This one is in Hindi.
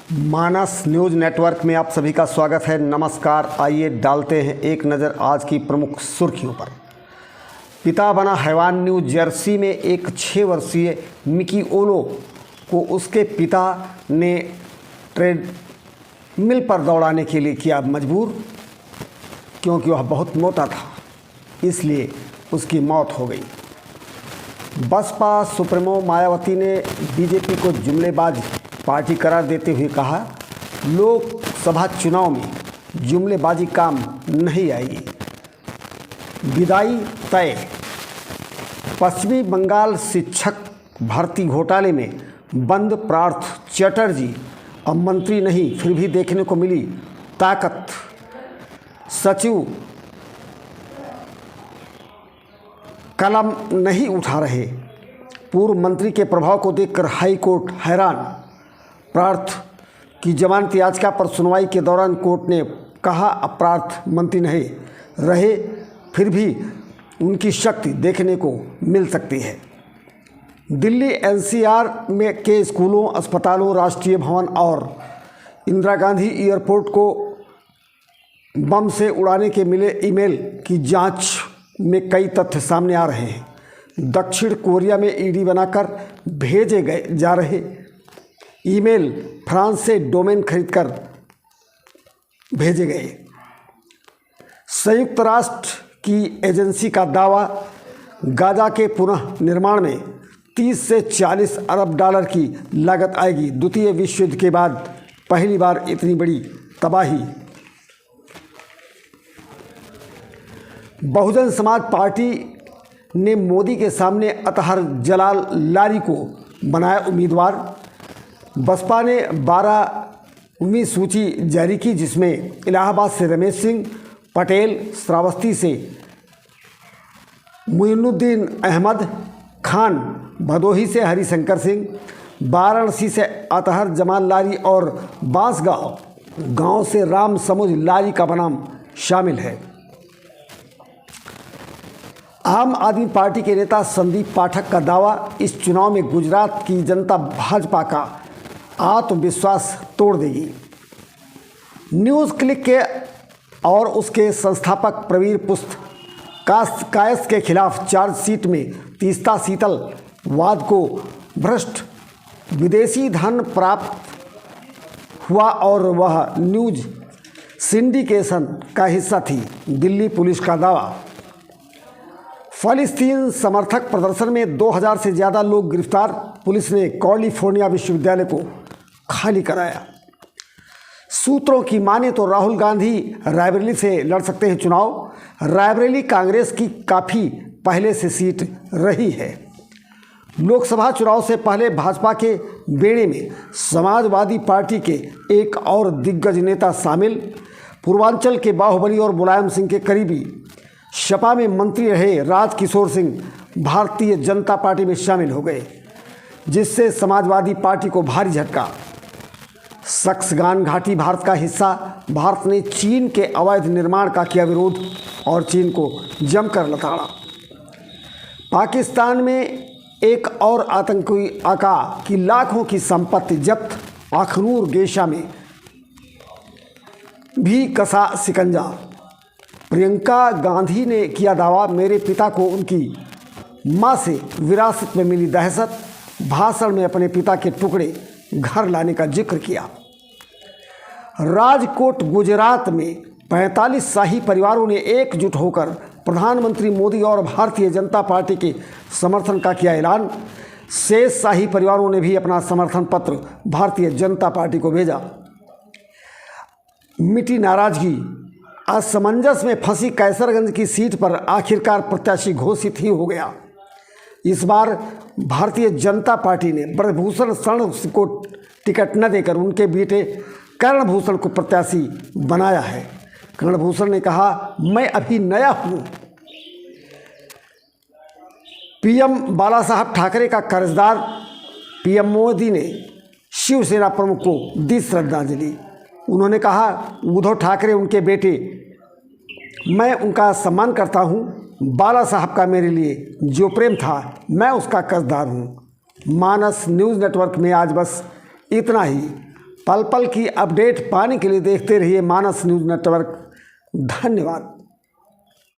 मानस न्यूज़ नेटवर्क में आप सभी का स्वागत है। नमस्कार। आइए डालते हैं एक नज़र आज की प्रमुख सुर्खियों पर। पिता बना हैवान। न्यू जर्सी में एक 6 वर्षीय मिकी ओनो को उसके पिता ने ट्रेड मिल पर दौड़ाने के लिए किया मजबूर, क्योंकि वह बहुत मोटा था, इसलिए उसकी मौत हो गई। बसपा सुप्रीमो मायावती ने बीजेपी को जुमलेबाज पार्टी करार देते हुए कहा, लोकसभा चुनाव में जुमलेबाजी काम नहीं आएगी। विदाई तय। पश्चिमी बंगाल शिक्षक भर्ती घोटाले में बंद पार्थ चटर्जी अब मंत्री नहीं, फिर भी देखने को मिली ताकत। सचिव कलम नहीं उठा रहे। पूर्व मंत्री के प्रभाव को देखकर हाई कोर्ट हैरान। पार्थ की जमानत याचिका पर सुनवाई के दौरान कोर्ट ने कहा, अब पार्थ मंत्री नहीं रहे, फिर भी उनकी शक्ति देखने को मिल सकती है। दिल्ली एनसीआर में के स्कूलों, अस्पतालों, राष्ट्रीय भवन और इंदिरा गांधी एयरपोर्ट को बम से उड़ाने के मिले ईमेल की जांच में कई तथ्य सामने आ रहे हैं। दक्षिण कोरिया में ईडी बनाकर भेजे गए जा रहे ईमेल फ्रांस से डोमेन खरीदकर भेजे गए। संयुक्त राष्ट्र की एजेंसी का दावा, गाजा के पुनः निर्माण में 30 से 40 अरब डॉलर की लागत आएगी। द्वितीय विश्व युद्ध के बाद पहली बार इतनी बड़ी तबाही। बहुजन समाज पार्टी ने मोदी के सामने अतहर जलाल लारी को बनाया उम्मीदवार। बसपा ने 12वीं सूची जारी की, जिसमें इलाहाबाद से रमेश सिंह पटेल, श्रावस्ती से मुइनुद्दीन अहमद खान, भदोही से हरिशंकर सिंह, वाराणसी से अतहर जमाल लारी और बांसगांव गांव से राम समुझ लारी का नाम शामिल है। आम आदमी पार्टी के नेता संदीप पाठक का दावा, इस चुनाव में गुजरात की जनता भाजपा का आत्मविश्वास तोड़ देगी। न्यूज़ क्लिक के और उसके संस्थापक प्रवीर पुस्त कायस के खिलाफ चार्जशीट में तीस्ता शीतल वाद को भ्रष्ट विदेशी धन प्राप्त हुआ और वह न्यूज सिंडिकेशन का हिस्सा थी, दिल्ली पुलिस का दावा। फ़लस्तीन समर्थक प्रदर्शन में 2000 से ज़्यादा लोग गिरफ्तार, पुलिस ने कैलिफोर्निया विश्वविद्यालय को खाली कराया। सूत्रों की माने तो राहुल गांधी रायबरेली से लड़ सकते हैं चुनाव। रायबरेली कांग्रेस की काफ़ी पहले से सीट रही है। लोकसभा चुनाव से पहले भाजपा के बेड़े में समाजवादी पार्टी के एक और दिग्गज नेता शामिल। पूर्वांचल के बाहुबली और मुलायम सिंह के करीबी सपा में मंत्री रहे राजकिशोर सिंह भारतीय जनता पार्टी में शामिल हो गए, जिससे समाजवादी पार्टी को भारी झटका। सक्सगान घाटी भारत का हिस्सा। भारत ने चीन के अवैध निर्माण का किया विरोध और चीन को जमकर लताड़ा। पाकिस्तान में एक और आतंकी आका की लाखों की संपत्ति जब्त। अखनूर गेशा में भी कसा शिकंजा। प्रियंका गांधी ने किया दावा, मेरे पिता को उनकी मां से विरासत में मिली दहशत। भाषण में अपने पिता के टुकड़े घर लाने का जिक्र किया। राजकोट गुजरात में 45 शाही परिवारों ने एकजुट होकर प्रधानमंत्री मोदी और भारतीय जनता पार्टी के समर्थन का किया ऐलान। शेष शाही परिवारों ने भी अपना समर्थन पत्र भारतीय जनता पार्टी को भेजा। मिटी नाराजगी। असमंजस में फंसी कैसरगंज की सीट पर आखिरकार प्रत्याशी घोषित ही हो गया। इस बार भारतीय जनता पार्टी ने ब्रजभूषण शरण को टिकट न देकर उनके बेटे कर्णभूषण को प्रत्याशी बनाया है। कर्णभूषण ने कहा, मैं अभी नया हूँ। पीएम बाला साहब ठाकरे का कर्जदार। पीएम मोदी ने शिवसेना प्रमुख को दी श्रद्धांजलि। उन्होंने कहा, उद्धव ठाकरे उनके बेटे, मैं उनका सम्मान करता हूँ। बाला साहब का मेरे लिए जो प्रेम था, मैं उसका कर्जदार हूँ। मानस न्यूज़ नेटवर्क में आज बस इतना ही। पल पल की अपडेट पाने के लिए देखते रहिए मानस न्यूज़ नेटवर्क। धन्यवाद।